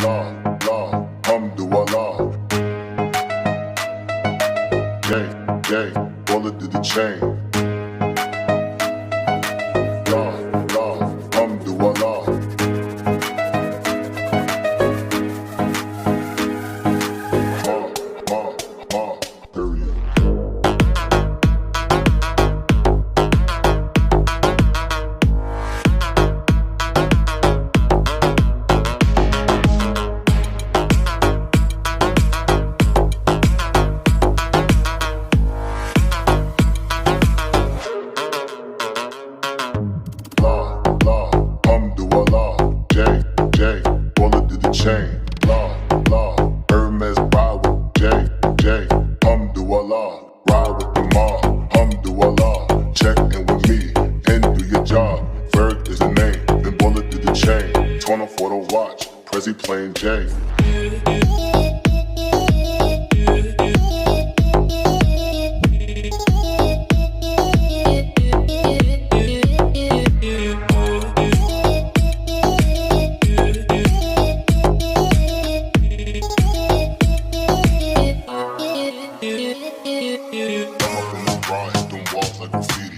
Alhamdulillah. J, bullet to the chain. Alhamdulillah. Period. Alhamdulillah. J, bullet to the chain. Hermes ride with J, Alhamdulillah. Ride with the mob, Alhamdulillah. Check in with me and do your job. Ferg is the name, then bullet to the chain. Torn off for the watch, Prezi plain J. I'm up in the grind, hit them walls like graffiti.